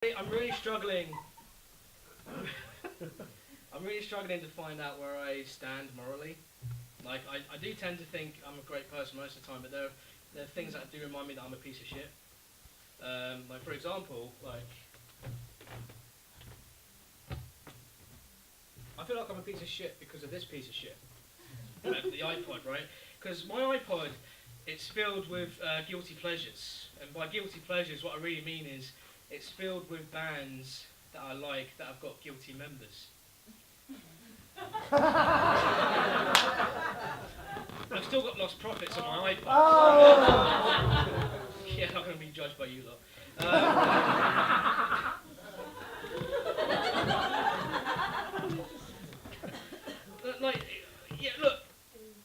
I'm really struggling. I'm really struggling to find out where I stand morally. Like, I do tend to think I'm a great person most of the time, but there are things that do remind me that I'm a piece of shit. Like, for example, like, I feel like I'm a piece of shit because of this piece of shit. Like the iPod, right? Because my iPod, it's filled with guilty pleasures. And by guilty pleasures, what I really mean is it's filled with bands that I like that have got guilty members. I've still got lost profits on my iPod. Oh. Yeah, I'm not going to be judged by you lot. Like, yeah, look,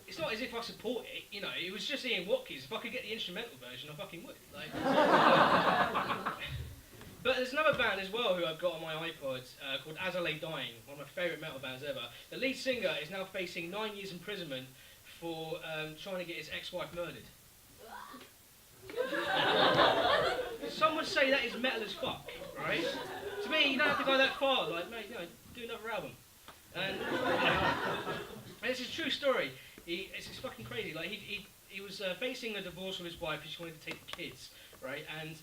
it's not as if I support it, you know, it was just Ian Watkins. If I could get the instrumental version, I fucking would. Like, but there's another band as well who I've got on my iPod called As I Lay Dying, one of my favourite metal bands ever. The lead singer is now facing 9 years imprisonment for trying to get his ex-wife murdered. Some would say that is metal as fuck, right? To me, you don't have to go that far. Like, mate, you know, do another album. And it's a true story. It's fucking crazy. Like, he was facing a divorce with his wife because she wanted to take the kids, right? And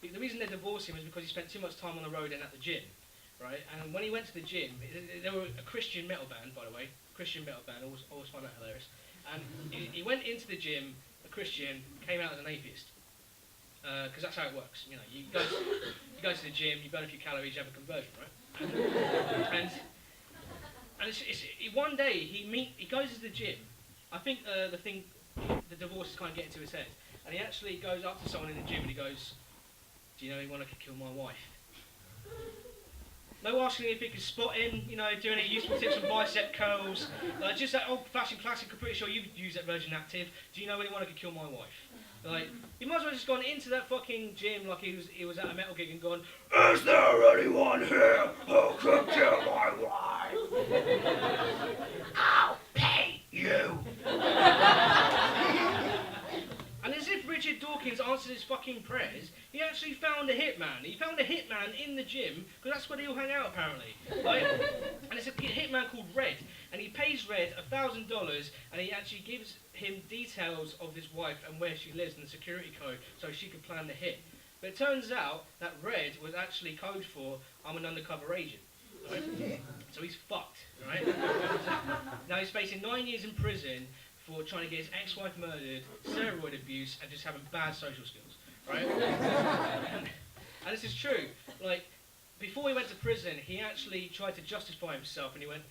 the reason they're divorcing was because he spent too much time on the road and at the gym, right? And when he went to the gym, they were a Christian metal band, by the way. Christian metal band, always find that hilarious. And he went into the gym, a Christian, came out as an atheist. Because that's how it works. You know, you go to the gym, you burn a few calories, you have a conversion, right? And one day he goes to the gym. I think the divorce is kind of getting to his head, and he actually goes up to someone in the gym and he goes, "Do you know anyone that could kill my wife?" No asking if he could spot him, you know, doing any useful tips on bicep curls, just that old-fashioned classic. I'm pretty sure you've used that version active. Do you know anyone that could kill my wife? Like, he might as well just gone into that fucking gym like he was at a metal gig and gone, "Is there anyone here who could kill my wife? I'll pay you." And as if Richard Dawkins answered his fucking prayers, he actually found a hitman. He found a hitman in the gym, because that's where they all hang out apparently. Right? And it's a hitman called Red. And he pays Red $1,000, and he actually gives him details of his wife and where she lives and the security code so she could plan the hit. But it turns out that Red was actually code for "I'm an undercover agent." Right? So he's fucked, right? Now he's facing 9 years in prison for trying to get his ex-wife murdered, steroid abuse, and just having bad social skills, right? And this is true. Like, before he went to prison, he actually tried to justify himself, and he went,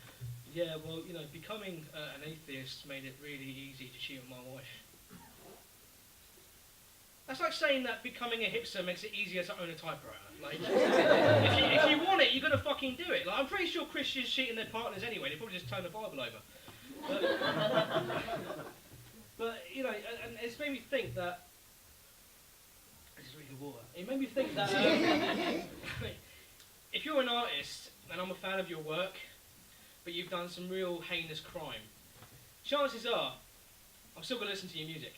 "Yeah, well, you know, becoming an atheist made it really easy to cheat on my wife." That's like saying that becoming a hipster makes it easier to own a typewriter. Like, if you want it, you're gonna fucking do it. Like, I'm pretty sure Christians cheat on their partners anyway. They probably just turn the Bible over. But you know, and it's made me think that. This is really water. It made me think that if you're an artist and I'm a fan of your work, but you've done some real heinous crime, chances are I'm still going to listen to your music.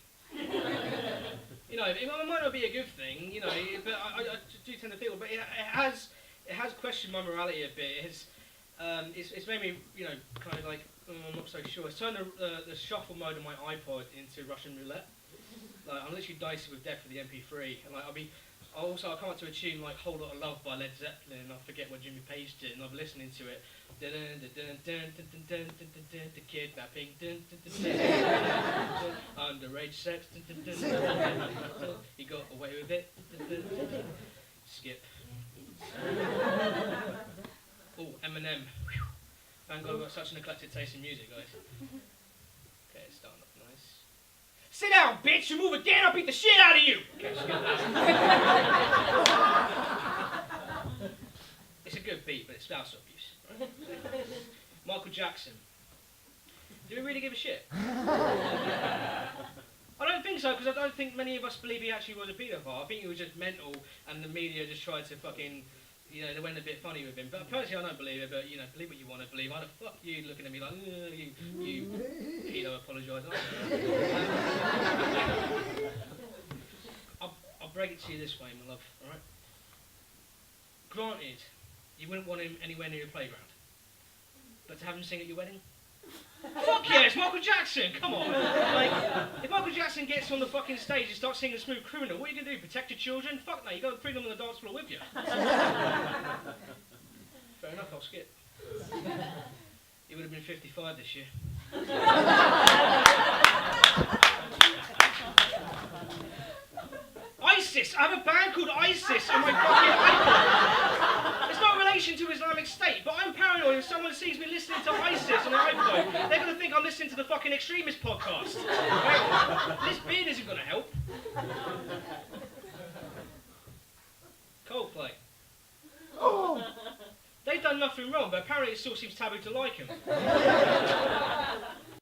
You know, it might not be a good thing, you know, but I do tend to feel, but it has questioned my morality a bit. It's made me, you know, kind of like, I'm not so sure. It's turned the shuffle mode of my iPod into Russian roulette. Like, I'm literally dicey with death for the MP3, and like I come up to a tune like "Whole Lot of Love" by Led Zeppelin, and I forget what Jimmy Page did, and I'm listening to it. The kidnapping, underage sex, he got away with it. Skip. Oh, Eminem. Thank God I've got such an eclectic taste in music, guys. Okay, it's starting off nice. Sit down, bitch! You move again, I'll beat the shit out of you! Okay, it's a good beat, but it's spouse abuse. Right? Michael Jackson. Do we really give a shit? I don't think so, because I don't think many of us believe he actually was a paedophile. I think he was just mental, and the media just tried to fucking, you know, they went a bit funny with him. But personally, I don't believe it, but, you know, believe what you want to believe. Why the fuck you looking at me like, you pedo apologise? I'll break it to you this way, my love, alright? granted, you wouldn't want him anywhere near your playground. But to have him sing at your wedding? Fuck yeah, it's Michael Jackson, come on. Like, if Michael Jackson gets on the fucking stage and starts singing Smooth Criminal, what are you going to do, protect your children? Fuck no, you got to bring them on the dance floor with you. Fair enough, I'll skip. He would have been 55 this year. ISIS! I have a band called ISIS on my fucking iPod. It's not a relation to Islamic State, but I'm paranoid if someone sees me listening to ISIS on their iPod. They're going to think I'm listening to the fucking Extremist podcast. Right? This beard isn't going to help. Coldplay. They've done nothing wrong, but apparently it still seems taboo to like him.